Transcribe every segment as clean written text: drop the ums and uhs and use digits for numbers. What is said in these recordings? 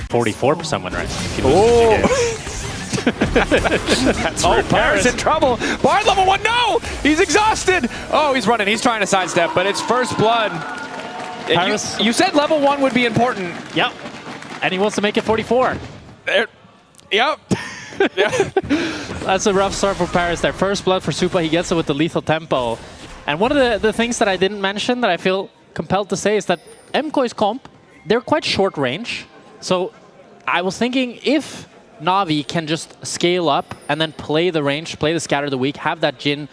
44% win rate. Oh, Paris in trouble. Bard level 1, no! He's exhausted! Oh, he's running. He's trying to sidestep, but it's first blood. Paris. You said level 1 would be important. Yep. And he wants to make it 44. There. Yep. Yeah. That's a rough start for Paris there. First blood for Supa. He gets it with the lethal tempo. And one of the things that I didn't mention that I feel compelled to say is that MKOI's comp, they're quite short range. So I was thinking if NAVI can just scale up and then play the range, play the scatter of the week, have that Jhin.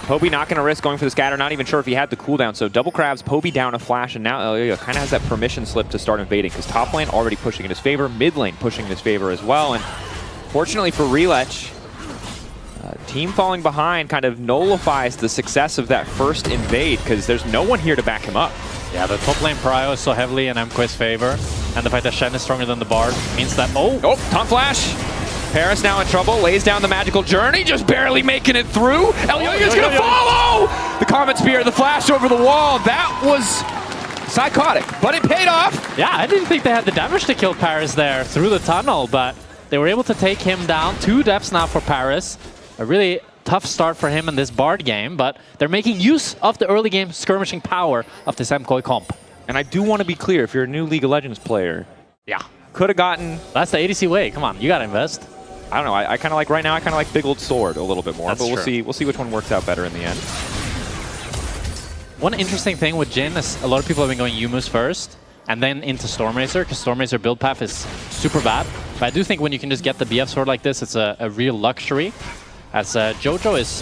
Poby not going to risk going for the scatter, not even sure if he had the cooldown. So double crabs, Poby down a flash, and now LYOYO kind of has that permission slip to start invading because top lane already pushing in his favor, mid lane pushing in his favor as well. And fortunately for LEC, team falling behind kind of nullifies the success of that first invade because there's no one here to back him up. Yeah, the top lane prio is so heavily in MKOI's favor, and the fact that Shen is stronger than the Bard means that, oh, taunt flash! Paris now in trouble, lays down the magical journey, just barely making it through. LYOYO's gonna follow! The Comet Spear, the flash over the wall, that was psychotic, but it paid off! Yeah, I didn't think they had the damage to kill Paris there through the tunnel, but they were able to take him down. 2 deaths now for Paris. A really tough start for him in this Bard game, but they're making use of the early game skirmishing power of this MKOI comp. And I do want to be clear, if you're a new League of Legends player, yeah, could have gotten... That's the ADC way, come on, you gotta invest. I don't know, I kind of like, right now, I kind of like Big Old Sword a little bit more, That's but true. we'll see which one works out better in the end. One interesting thing with Jhin is a lot of people have been going Yumus first, and then into Stormracer, because Stormracer build path is super bad. But I do think when you can just get the BF sword like this, it's a real luxury. As Jojo is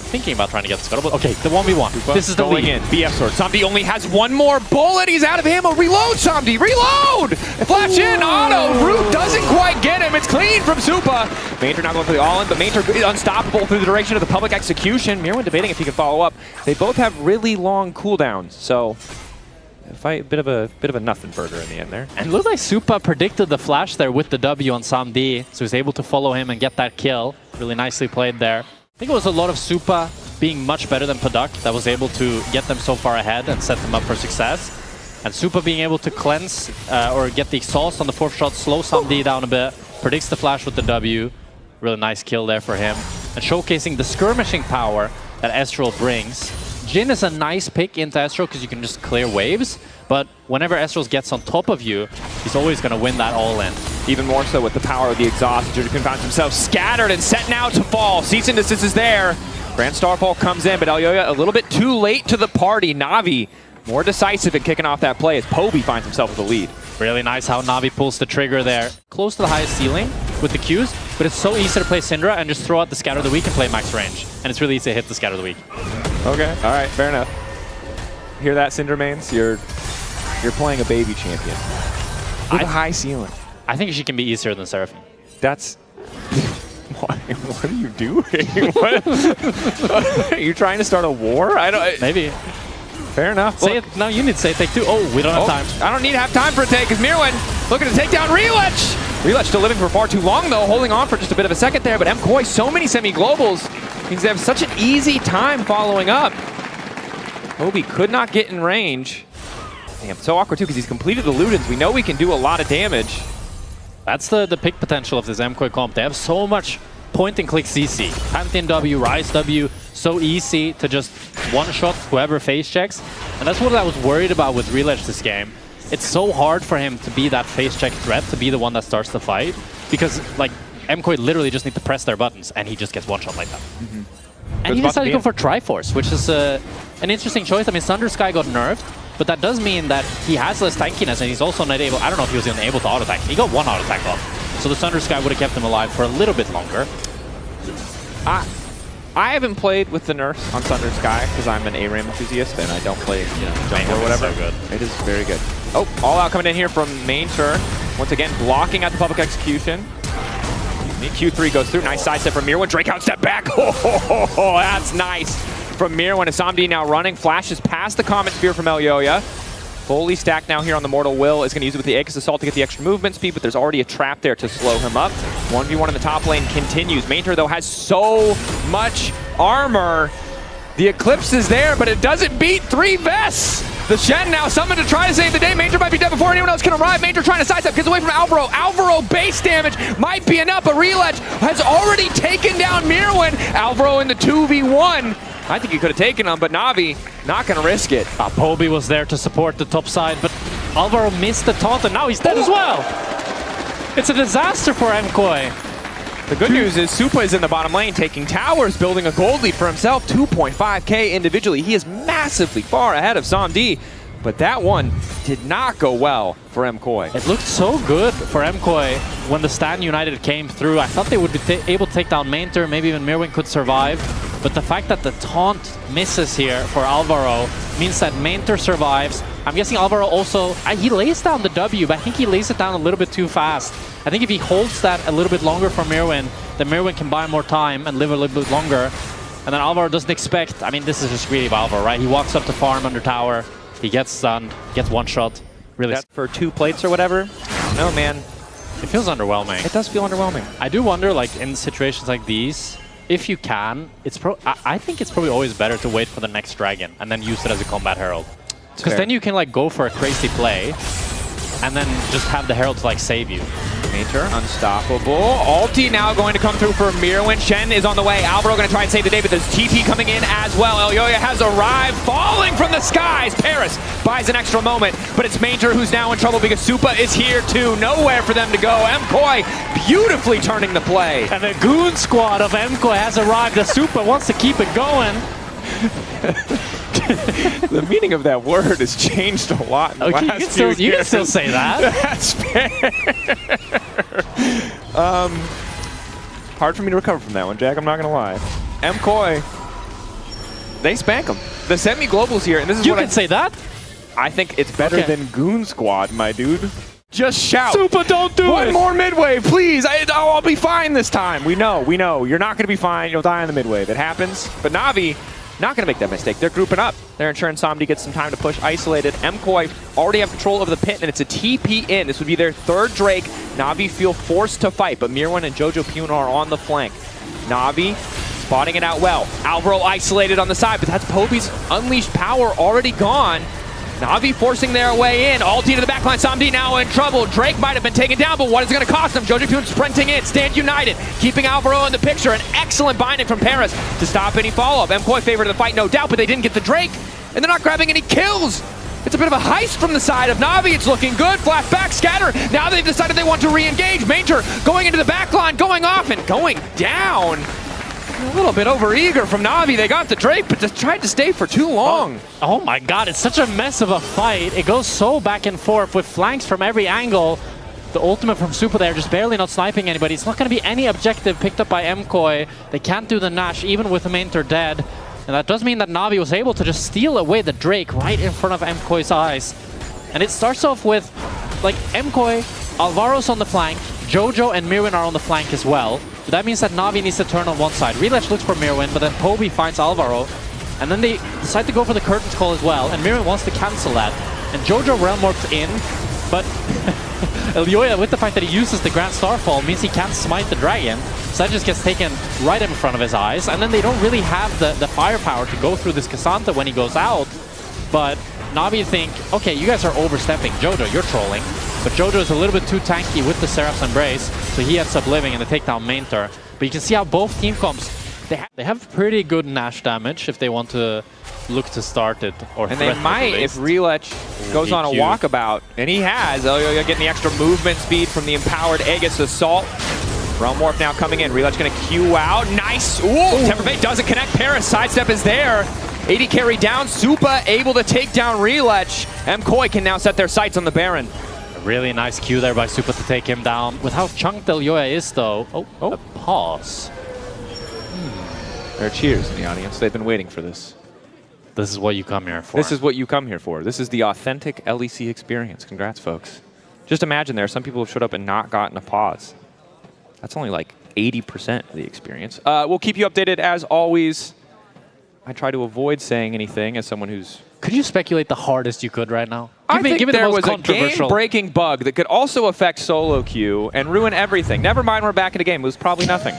thinking about trying to get the scuttle. Okay, the 1v1. This is the going lead. in. BF sword. Samdi only has one more bullet. He's out of ammo. Reload, Samdi. Reload! Flash in. Auto. Root doesn't quite get him. It's clean from Supa. Mayntor not going for the all-in, but Mayntor is unstoppable through the direction of the public execution. Mirwin debating if he can follow up. They both have really long cooldowns, so fight a bit of a nothing burger in the end there. And it looked like Supa predicted the flash there with the W on Samdi, so he's able to follow him and get that kill. Really nicely played there. I think it was a lot of Supa being much better than Paduk that was able to get them so far ahead and set them up for success. And Supa being able to cleanse or get the exhaust on the 4th shot, slow Samdi down a bit, predicts the flash with the W. Really nice kill there for him. And showcasing the skirmishing power that Estral brings. Jhin is a nice pick into Estral because you can just clear waves, but whenever Estral gets on top of you, he's always going to win that all-in. Even more so with the power of the exhaust. Jhin finds himself scattered and set now to fall. Cease and desist is there. Grand Starfall comes in, but LYOYO a little bit too late to the party. Navi more decisive in kicking off that play as Poby finds himself with the lead. Really nice how Navi pulls the trigger there. Close to the highest ceiling with the Qs, but it's so easy to play Syndra and just throw out the Scatter of the Week and play max range. And it's really easy to hit the Scatter of the Week. Okay, all right, fair enough. Hear that, Syndra mains? You're playing a baby champion with a high ceiling. I think she can be easier than Seraphine. That's... What are you doing? What? Are you trying to start a war? I don't... Maybe. Fair enough. Say it. No, you need to say take 2. Oh, we don't have time. I don't need to have time for a take because Mirwin looking to take down LEC. LEC still living for far too long though, holding on for just a bit of a second there, but MKOI, so many semi-globals, means they have such an easy time following up. Poby could not get in range. Damn, so awkward too because he's completed the Ludens. We know we can do a lot of damage. That's the pick potential of this MKOI comp. They have so much point-and-click CC. Pantheon W, Rise W, so easy to just one-shot whoever face checks. And that's what I was worried about with LEC this game. It's so hard for him to be that face check threat, to be the one that starts the fight. Because, like, MKOI literally just need to press their buttons, and he just gets one-shot like that. And he decided to go for Triforce, which is an interesting choice. I mean, Thunder Sky got nerfed, but that does mean that he has less tankiness, and he's also not able... I don't know if he was even able to auto-attack. He got one auto-attack off. So the Thunder Sky would have kept him alive for a little bit longer. I haven't played with the nerfs on Thunder Sky because I'm an ARAM enthusiast and I don't play jungle or whatever. So good. It is very good. Oh, all out coming in here from Mayntor. Once again, blocking at the public execution. Q3 goes through. Nice sidestep from Mirwin. Drake out step back. Oh, that's nice from Mirwin. Samdi now running. Flashes past the Comet Spear from LYOYO. Fully stacked now here on the Mortal Will. Is going to use it with the Aegis Assault to get the extra movement speed, but there's already a trap there to slow him up. 1v1 in the top lane continues. Mayntor, though, has so much armor. The Eclipse is there, but it doesn't beat 3 Vests. The Shen now summoned to try to save the day. Major might be dead before anyone else can arrive. Major trying to sidestep, gets away from Alvaro. Alvaro base damage might be enough, but Reletch has already taken down Mirwin. Alvaro in the 2v1. I think he could have taken him, but Navi not going to risk it. Poby was there to support the top side, but Alvaro missed the taunt, and now he's dead as well. It's a disaster for MKOI. The good news is Supa is in the bottom lane taking towers, building a gold lead for himself, 2.5k individually. He is massively far ahead of Samdi, but that one did not go well for MKOI. It looked so good for MKOI when the Stan United came through. I thought they would be able to take down Mainter, maybe even Mirwin could survive. But the fact that the taunt misses here for Alvaro means that Mainter survives. I'm guessing Alvaro also, he lays down the W, but I think he lays it down a little bit too fast. I think if he holds that a little bit longer for Mirwin, then Mirwin can buy more time and live a little bit longer. And then Alvaro doesn't expect, I mean, this is just greedy of Alvaro, right? He walks up to farm under tower, he gets stunned, gets one shot. Really. That for 2 plates or whatever? No, man. It feels underwhelming. It does feel underwhelming. I do wonder, like, in situations like these, if you can, I think it's probably always better to wait for the next dragon and then use it as a combat herald. Because then you can like go for a crazy play and then just have the herald to like save you. Major, unstoppable. Ulti now going to come through for Mirwin. Shen is on the way. Alvaro going to try and save the day, but there's TP coming in as well. LYON has arrived, falling from the skies. Paris buys an extra moment, but it's Major who's now in trouble because Supa is here too. Nowhere for them to go. MKOI beautifully turning the play. And the goon squad of MKOI has arrived as Supa wants to keep it going. The meaning of that word has changed a lot in the last few years. You can still say that. That's fair. Hard for me to recover from that one, Jack. I'm not going to lie. MKOI, they spank them. The semi-global's here, and this is you can say that. I think it's better than Goon Squad, my dude. Just shout. Supa, don't do it. One more midway, please. I'll be fine this time. We know. You're not going to be fine. You'll die on the midway. That happens. But Navi, not going to make that mistake. They're grouping up. They're ensuring Samdi gets some time to push isolated. MKOI already have control over the pit, and it's a TP in. This would be their 3rd Drake. Navi feel forced to fight, but Mirwin and Jojo Puna are on the flank. Navi spotting it out well. Alvaro isolated on the side, but that's Poby's unleashed power already gone. Navi forcing their way in. Ulti to the backline. Samdi now in trouble. Drake might have been taken down, but what is it going to cost them? Jojo Puna sprinting in. Stand united. Keeping Alvaro in the picture. An excellent binding from Paris to stop any follow-up. MKOI favored the fight, no doubt, but they didn't get the Drake. And they're not grabbing any kills. It's a bit of a heist from the side of Navi. It's looking good. Flash back, scatter. Now they've decided they want to re-engage. Major going into the backline, going off and going down. A little bit overeager from Navi. They got the Drake, but just tried to stay for too long. Oh my god, it's such a mess of a fight. It goes so back and forth with flanks from every angle. The ultimate from Supa there, just barely not sniping anybody. It's not going to be any objective picked up by MKOI. They can't do the Nash, even with the Mainter dead. And that does mean that Navi was able to just steal away the Drake right in front of MKOI's eyes. And it starts off with, like, MKOI, Alvaro's on the flank, Jojo and Mirwin are on the flank as well. But that means that Navi needs to turn on one side. Reletch looks for Mirwin, but then Poby finds Alvaro. And then they decide to go for the Curtains Call as well, and Mirwin wants to cancel that. And Jojo realm warps in, but LYON, with the fact that he uses the Grand Starfall, means he can't smite the dragon. So that just gets taken right in front of his eyes. And then they don't really have the firepower to go through this Cassandra when he goes out. But Navi think, okay, you guys are overstepping. Jojo, you're trolling. But Jojo is a little bit too tanky with the Seraph's Embrace, so he ends up living and they take down Mainter. But you can see how both team comps, they have pretty good Nash damage if they want to look to start it. Or and they might if Reletch goes on a walkabout, and he has. LYON getting the extra movement speed from the empowered Aegis Assault. Realm Warp now coming in. Reletch going to Q out. Nice. Ooh, Temper Fate doesn't connect. Paris sidestep is there. 80 carry down. Supa able to take down Reletch. MKOI can now set their sights on the Baron. Really nice Q there by Supa to take him down. With how chunked LYON is, though. A pause. There are cheers in the audience. They've been waiting for this. This is what you come here for. This is what you come here for. This is the authentic LEC experience. Congrats, folks. Just imagine there are some people who have showed up and not gotten a pause. That's only like 80% of the experience. We'll keep you updated as always. I try to avoid saying anything as someone who's... Could you speculate the hardest you could right now? I think there was a game-breaking bug that could also affect solo queue and ruin everything. Never mind, we're back in the game. It was probably nothing.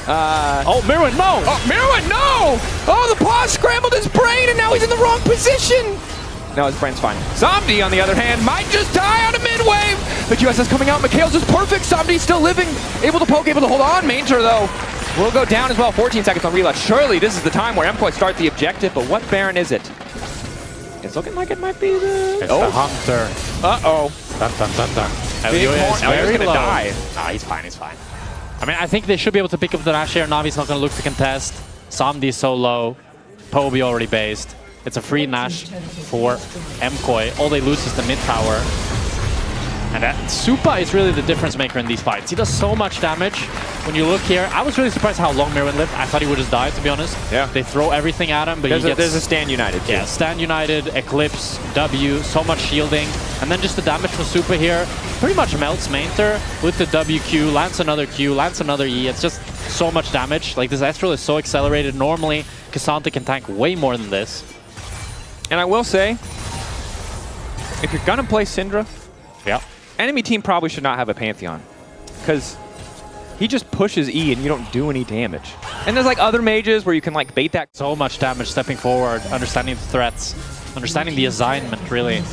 Oh, Mirwin, no! Oh, Mirwin, no! Oh, the pause scrambled his brain, and now he's in the wrong position. No, his brain's fine. Somdi, on the other hand, might just die on a mid-wave. The QSS coming out. Mikhail's is perfect. Somdi's still living. Able to poke, able to hold on. Mainter, though, will go down as well. 14 seconds on reload. Surely this is the time where MKOI start the objective, but what Baron is it? It's looking like it might be the... It's the Hunter. Uh-oh. Dun, dun, dun, dun. Elio's very gonna low. die. Ah, he's fine, he's fine. I mean, I think they should be able to pick up the Nash here. Navi's not going to look to contest. Somdi's so low. Poby already based. It's a free Nash for MKOI. All they lose is the mid tower. And that Supa is really the difference maker in these fights. He does so much damage. When you look here, I was really surprised how long Mirwin lived. I thought he would just die, to be honest. Yeah. They throw everything at him, but there's a Stand United, too. Yeah, Stand United, Eclipse, W, so much shielding. And then just the damage from Supa here pretty much melts Mainter with the WQ, lands another Q, lands another E. It's just so much damage. Like, this Astral is so accelerated. Normally, K'Sante can tank way more than this. And I will say, if you're gonna play Syndra, yeah, enemy team probably should not have a Pantheon, because he just pushes E and you don't do any damage. And there's like other mages where you can like bait that. So much damage stepping forward, understanding the threats, understanding the assignment, really.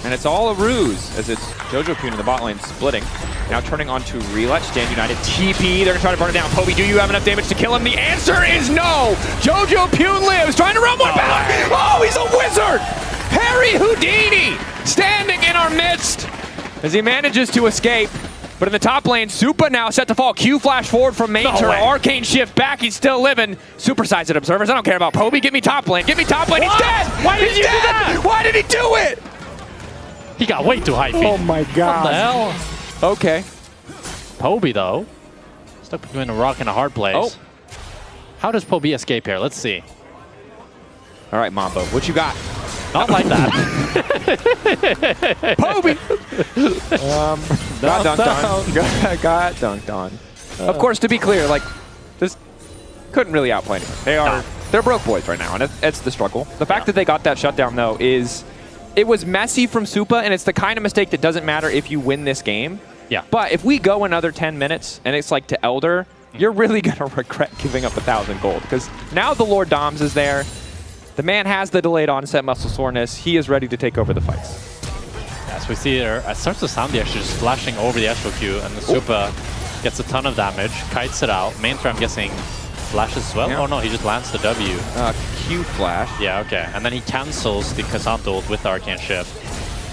And it's all a ruse, as it's Jojo Pune in the bot lane splitting. Now turning on to Relet, Stand United, TP, they're gonna try to burn it down. Poby, do you have enough damage to kill him? The answer is no! Jojo Pune lives, trying to run one back! Oh, he's a wizard! Harry Houdini, standing in our midst, as he manages to escape. But in the top lane, Supa now set to fall. Q flash forward from Mainter, Arcane shift back, he's still living. Supersize it, observers, I don't care about Poby, get me top lane, get me top lane, he's dead! Why did you do that? Why did he do it? He got way too high feet. Oh my god. What the hell? Okay. Poby, though, stuck between a rock and a hard place. Oh. How does Poby escape here? Let's see. All right, Mambo, what you got? Not like that. Poby! Got dunked on. Got dunked on. Of course, to be clear, like, this couldn't really outplay anyone. They're broke boys right now, and it's the struggle. The fact that they got that shutdown, though, is... It was messy from Supa, and it's the kind of mistake that doesn't matter if you win this game. Yeah. But if we go another 10 minutes, and it's like to Elder, you're really going to regret giving up 1,000 gold. Because now the Lord Doms is there. The man has the delayed onset muscle soreness. He is ready to take over the fights. As we see there, it starts with Sandy actually just flashing over the Astral Q, and the Supa gets a ton of damage, kites it out. Mainter, I'm guessing, flashes as well? Yeah. Oh no, he just lands the W. Q flash. Yeah, okay. And then he cancels the K'Sante ult with the Arcane Shift.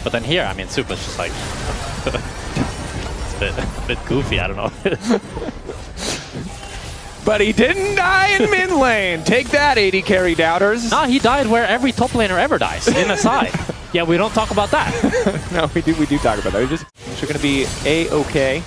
But then here, I mean, Supa's just like... it's a bit goofy, I don't know. But he didn't die in mid lane. Take that, 80 carry doubters. Nah, he died where every top laner ever dies, in a side. Yeah, we don't talk about that. No, we do talk about that. We're just going to be A-okay.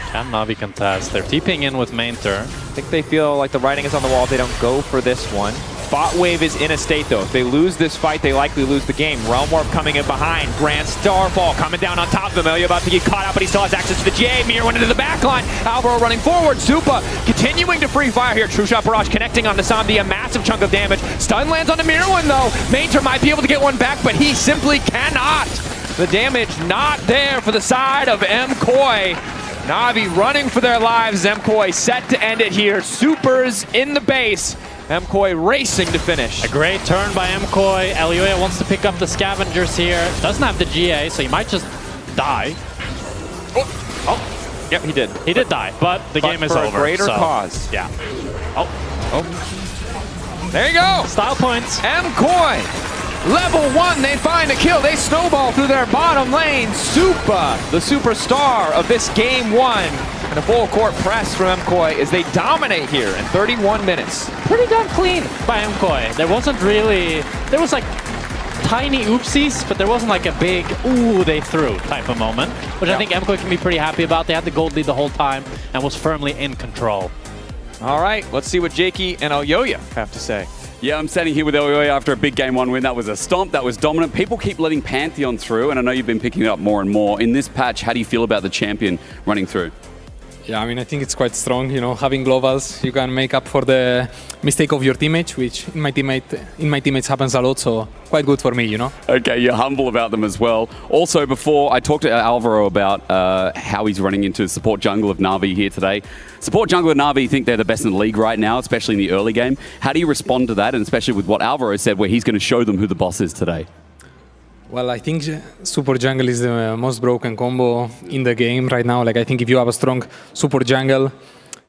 Can Navi contest? They're TPing in with Mainter. I think they feel like the writing is on the wall. They don't go for this one. Bot wave is in a state, though. If they lose this fight, they likely lose the game. Realm Warp coming in behind. Grand Starfall coming down on top of him. Elio about to get caught out, but he still has access to the J. Mir went into the back line. Alvaro running forward. Supa continuing to free fire here. True Shot Barrage connecting on the Somdi. A massive chunk of damage. Stun lands on the Mirwin, though. Mainter might be able to get one back, but he simply cannot. The damage not there for the side of MKOI. Navi running for their lives. MKOI set to end it here. Supers in the base. MKOI racing to finish. A great turn by MKOI. LYON wants to pick up the scavengers here. Doesn't have the GA, so he might just die. Yep, he did. He did die, but the game is over. For a greater cause. Yeah. There you go. Style points. MKOI. Level 1, they find a kill. They snowball through their bottom lane. Supa, the superstar of this game 1. And a full court press from MKOI as they dominate here in 31 minutes. Pretty damn clean by MKOI. There wasn't really... There was like tiny oopsies, but there wasn't like a big, ooh, they threw type of moment, which I think MKOI can be pretty happy about. They had the gold lead the whole time and was firmly in control. All right, let's see what Jakey and Elyoya have to say. Yeah, I'm standing here with LYON after a big Game 1 win. That was a stomp, that was dominant. People keep letting Pantheon through, and I know you've been picking it up more and more. In this patch, how do you feel about the champion running through? Yeah, I mean, I think it's quite strong. You know, having globals, you can make up for the mistake of your teammate, which in my teammates happens a lot. So quite good for me, you know. Okay, you're humble about them as well. Also, before I talked to Alvaro about how he's running into support jungle of NAVI here today. Support jungle of NAVI think they're the best in the league right now, especially in the early game. How do you respond to that, and especially with what Alvaro said, where he's going to show them who the boss is today? Well, I think support jungle is the most broken combo in the game right now. Like, I think if you have a strong support jungle,